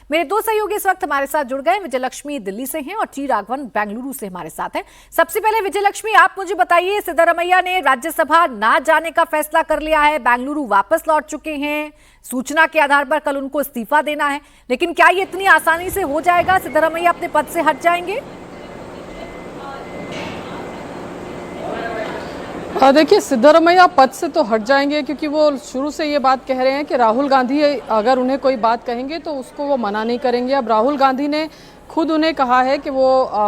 मेरे दो सहयोगी इस वक्त हमारे साथ जुड़ गए। विजयलक्ष्मी दिल्ली से हैं और टी राघवन बेंगलुरु से हमारे साथ हैं। सबसे पहले विजयलक्ष्मी, आप मुझे बताइए, सिद्धारमैया ने राज्यसभा ना जाने का फैसला कर लिया है, बेंगलुरु वापस लौट चुके हैं, सूचना के आधार पर कल उनको इस्तीफा देना है, लेकिन क्या ये इतनी आसानी से हो जाएगा? सिद्धारमैया अपने पद से हट जाएंगे? देखिए, सिद्धारमैया पद से तो हट जाएंगे क्योंकि वो शुरू से ये बात कह रहे हैं कि राहुल गांधी अगर उन्हें कोई बात कहेंगे तो उसको वो मना नहीं करेंगे। अब राहुल गांधी ने खुद उन्हें कहा है कि वो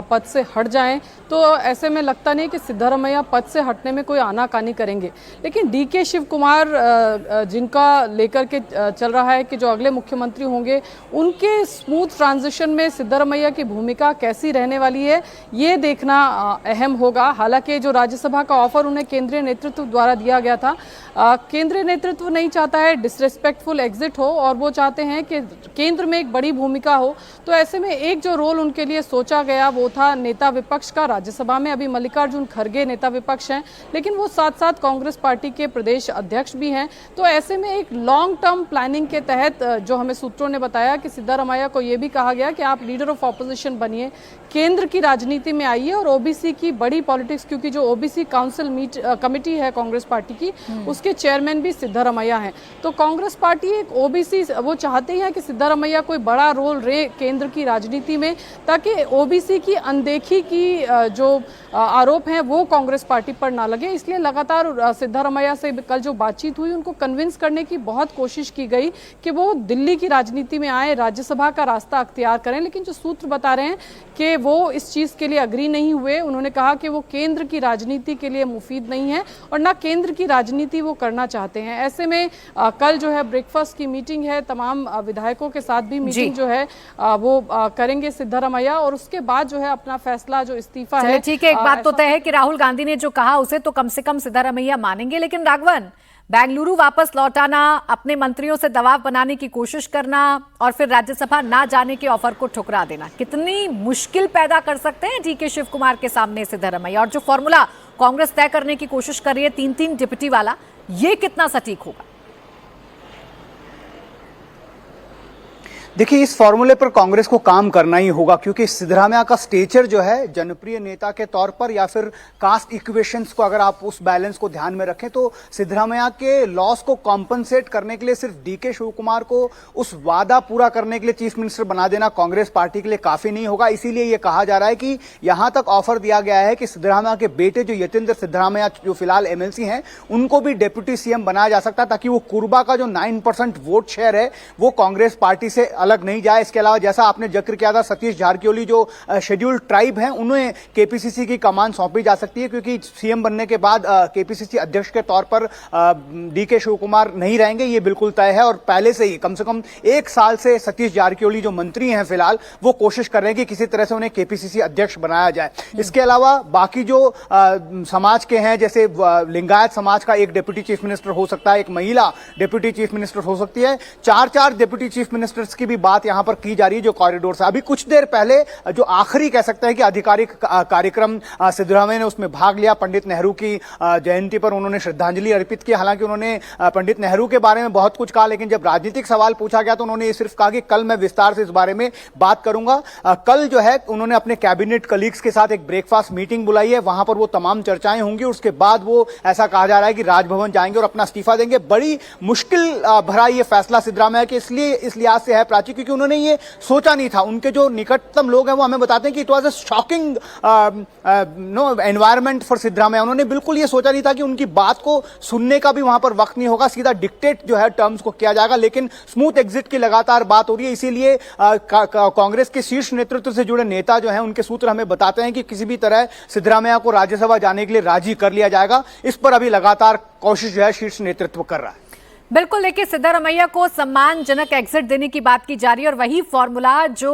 पद से हट जाएं, तो ऐसे में लगता नहीं कि सिद्धारमैया पद से हटने में कोई आनाकानी करेंगे। लेकिन डीके शिव कुमार जिनका लेकर के चल रहा है कि जो अगले मुख्यमंत्री होंगे, उनके स्मूथ ट्रांजिशन में सिद्धारमैया की भूमिका कैसी रहने वाली है, ये देखना अहम होगा। हालांकि जो राज्यसभा का ऑफर उन्हें केंद्रीय नेतृत्व द्वारा दिया गया था, केंद्रीय नेतृत्व नहीं चाहता है डिसरेस्पेक्टफुल एग्जिट हो और वो चाहते हैं कि केंद्र में एक बड़ी भूमिका हो। तो ऐसे में एक जो रोल उनके लिए सोचा गया वो था नेता विपक्ष का राज्यसभा में। अभी मल्लिकार्जुन खड़गे नेता विपक्ष हैं, लेकिन वो साथ साथ कांग्रेस पार्टी के प्रदेश अध्यक्ष भी हैं। तो ऐसे में एक लॉन्ग टर्म प्लानिंग के तहत जो हमें सूत्रों ने बताया कि सिद्धारमैया को ये भी कहा गया कि आप लीडर ऑफ ऑपोजिशन बनिए, केंद्र की राजनीति में आइए और ओबीसी की बड़ी पॉलिटिक्स, क्योंकि जो ओबीसी काउंसिल कमेटी है कांग्रेस पार्टी की, उसके चेयरमैन भी सिद्धारमैया हैं। तो कांग्रेस पार्टी एक ओबीसी, वो चाहते हैं कि सिद्धारमैया कोई बड़ा रोल रहे केंद्र की राजनीति में, ताकि ओबीसी की अनदेखी की जो आरोप हैं वो कांग्रेस पार्टी पर ना लगे। इसलिए लगातार सिद्धारमैया से कल जो बातचीत हुई, उनको कन्विंस करने की बहुत कोशिश की गई कि वो दिल्ली की राजनीति में आए, राज्यसभा का रास्ता अख्तियार करें। लेकिन जो सूत्र बता रहे हैं कि वो इस चीज के लिए अग्री नहीं हुए। उन्होंने कहा कि वो केंद्र की राजनीति के लिए मुफीद नहीं है और ना केंद्र की राजनीति वो करना चाहते हैं। ऐसे में कल जो है ब्रेकफास्ट की मीटिंग है, तमाम विधायकों के साथ भी मीटिंग जो है वो करेंगे सिद्धारमैया, और उसके बाद जो है अपना फैसला, जो इस्तीफा है। ठीक है, एक बात तो तय है कि राहुल गांधी ने जो कहा उसे तो कम से कम सिद्धारमैया मानेंगे, लेकिन राघवन, बेंगलुरु वापस लौटाना, अपने मंत्रियों से दबाव बनाने की कोशिश करना और फिर राज्यसभा ना जाने के ऑफर को ठुकरा देना, कितनी मुश्किल पैदा कर सकते हैं डीके शिव कुमार के सामने सिद्धारमैया? और जो फॉर्मूला कांग्रेस तय करने की कोशिश कर रही है 3-3 डिप्टी वाला, ये कितना सटीक होगा? देखिए, इस फॉर्मूले पर कांग्रेस को काम करना ही होगा, क्योंकि सिद्धरामैया का स्टेचर जो है जनप्रिय नेता के तौर पर या फिर कास्ट इक्वेशंस को अगर आप उस बैलेंस को ध्यान में रखें तो सिद्धरामैया के लॉस को कॉम्पनसेट करने के लिए सिर्फ डीके शिव कुमार को उस वादा पूरा करने के लिए चीफ मिनिस्टर बना देना कांग्रेस पार्टी के लिए काफी नहीं होगा। इसीलिए यह कहा जा रहा है कि यहां तक ऑफर दिया गया है कि सिद्धरामैया के बेटे जो यतीन्द्र सिद्धरामैया, जो फिलहाल एमएलसी हैं, उनको भी डिप्टी सीएम बनाया जा सकता है, ताकि वो कुरबा का जो 9% वोट शेयर है वो कांग्रेस पार्टी से अलग नहीं जाए। इसके अलावा जैसा आपने जिक्र किया था, सतीश झारकिहोली जो शेड्यूल्ड ट्राइब हैं, उन्हें केपीसीसी की कमान सौंपी जा सकती है, क्योंकि सीएम बनने के बाद केपीसीसी अध्यक्ष के तौर पर डीके शिव कुमार नहीं रहेंगे, ये बिल्कुल तय है। और पहले से ही कम से कम 1 साल से सतीश झारकिहोली जो मंत्री हैं फिलहाल, वो कोशिश कर रहे हैं कि किसी तरह से उन्हें केपीसीसी अध्यक्ष बनाया जाए। इसके अलावा बाकी जो समाज के हैं, जैसे लिंगायत समाज का एक डिप्टी चीफ मिनिस्टर हो सकता है, एक महिला डिप्टी चीफ मिनिस्टर हो सकती है, 4-4 डिप्टी चीफ मिनिस्टर्स की भी बात यहां पर की जा रही है जो कॉरिडोर से। अभी कुछ देर पहले जो आखिरी कह सकते हैं कि आधिकारिक कार्यक्रम सिद्धरामैया ने उसमें भाग लिया, पंडित नेहरू की जयंती पर उन्होंने श्रद्धांजलि अर्पित की। हालांकि उन्होंने पंडित नेहरू के बारे में बहुत कुछ कहा, लेकिन जब राजनीतिक सवाल पूछा गया तो उन्होंने ये सिर्फ कहा कि कल मैं विस्तार से इस बारे में बात करूंगा। कल जो है उन्होंने अपने कैबिनेट कलीग्स के साथ एक ब्रेकफास्ट मीटिंग बुलाई है, वहां पर वो तमाम चर्चाएं होंगी। उसके बाद वो, ऐसा कहा जा रहा है कि राजभवन जाएंगे और अपना इस्तीफा देंगे। बड़ी मुश्किल भरा ये फैसला सिद्धरामैया के इसलिए इस लिहाज से है प्राची, क्योंकि उन्होंने ये सोचा नहीं था। उनके जो निकटतम लोग हैं वो हमें बताते हैं कि it was a shocking environment for Siddaramaiah. उन्होंने बिल्कुल ये सोचा नहीं था कि उनकी बात को सुनने का भी वहां पर वक्त नहीं होगा, सीधा डिक्टेट जो है टर्म्स को किया जाएगा। लेकिन स्मूथ एग्जिट की लगातार बात हो रही है, इसीलिए कांग्रेस के शीर्ष नेतृत्व से जुड़े नेता जो हैं, उनके सूत्र हमें बताते हैं कि किसी भी तरह सिद्धरामैया को राज्यसभा जाने के लिए राजी कर लिया जाएगा। इस पर अभी लगातार कोशिश जो है शीर्ष नेतृत्व कर रहा है। बिल्कुल, देखिए, सिद्धारमैया को सम्मानजनक एग्जिट देने की बात की जा रही है और वही फॉर्मूला जो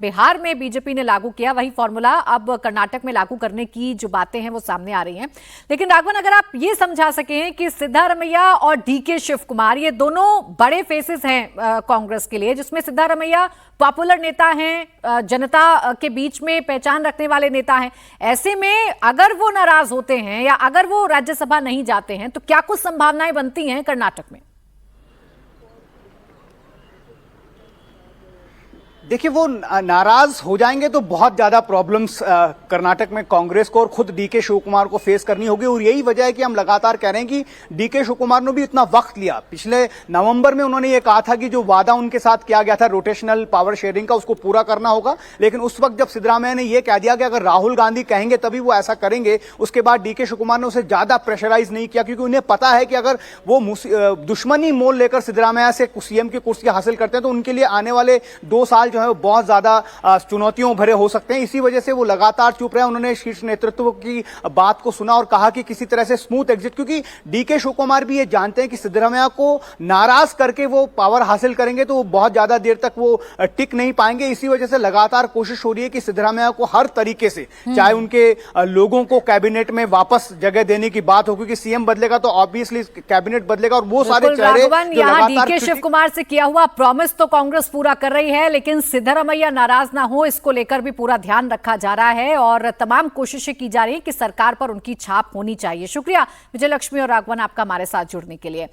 बिहार में बीजेपी ने लागू किया, वही फॉर्मूला अब कर्नाटक में लागू करने की जो बातें हैं वो सामने आ रही हैं। लेकिन राघवन, अगर आप ये समझा सकें कि सिद्धारमैया और डीके शिव कुमार, ये दोनों बड़े फेसेस हैं कांग्रेस के लिए, जिसमें सिद्धारमैया पॉपुलर नेता हैं, जनता के बीच में पहचान रखने वाले नेता हैं, ऐसे में अगर वो नाराज होते हैं या अगर वो राज्यसभा नहीं जाते हैं तो क्या कुछ संभावनाएं बनती हैं कर्नाटक में? देखिए वो नाराज हो जाएंगे तो बहुत ज्यादा प्रॉब्लम्स कर्नाटक में कांग्रेस को और खुद डीके शिव कुमार को फेस करनी होगी। और यही वजह है कि हम लगातार कह रहे हैं कि डीके शिव कुमार ने भी इतना वक्त लिया। पिछले नवंबर में उन्होंने ये कहा था कि जो वादा उनके साथ किया गया था रोटेशनल पावर शेयरिंग का, उसको पूरा करना होगा। लेकिन उस वक्त जब सिद्धरामैया ने यह कह दिया कि अगर राहुल गांधी कहेंगे तभी वो ऐसा करेंगे, उसके बाद डीके शिव कुमार ने उसे ज्यादा प्रेशराइज नहीं किया, क्योंकि उन्हें पता है कि अगर वो दुश्मनी मोल लेकर सिद्धरामैया से सीएम की कुर्सी हासिल करते हैं तो उनके लिए आने वाले 2 साल जो है वो बहुत ज्यादा चुनौतियों भरे हो सकते हैं। इसी वजह से वो लगातार चुप रहे। उन्होंने शीर्ष नेतृत्व की बात को सुना और कहा कि किसी तरह से स्मूथ एग्जिट, क्योंकि डीके शिव कुमार भी ये जानते हैं कि सिद्धरामैया को नाराज करके वो पावर हासिल करेंगे तो वो बहुत ज्यादा देर तक वो टिक नहीं पाएंगे। इसी वजह से लगातार कोशिश हो रही है कि सिद्धरामैया को हर तरीके से, चाहे उनके लोगों को कैबिनेट में वापस जगह देने की बात हो, क्योंकि सीएम बदलेगा तो ऑब्वियसली कैबिनेट बदलेगा और वो सारे चेहरे जो यहाँ लगातार डीके शिव कुमार से किया हुआ प्रॉमिस तो कांग्रेस पूरा कर रही है, लेकिन सिद्धरामैया नाराज ना हो इसको लेकर भी पूरा ध्यान रखा जा रहा है और तमाम कोशिशें की जा रही है कि सरकार पर उनकी छाप होनी चाहिए। शुक्रिया विजय लक्ष्मी और राघवन आपका हमारे साथ जुड़ने के लिए।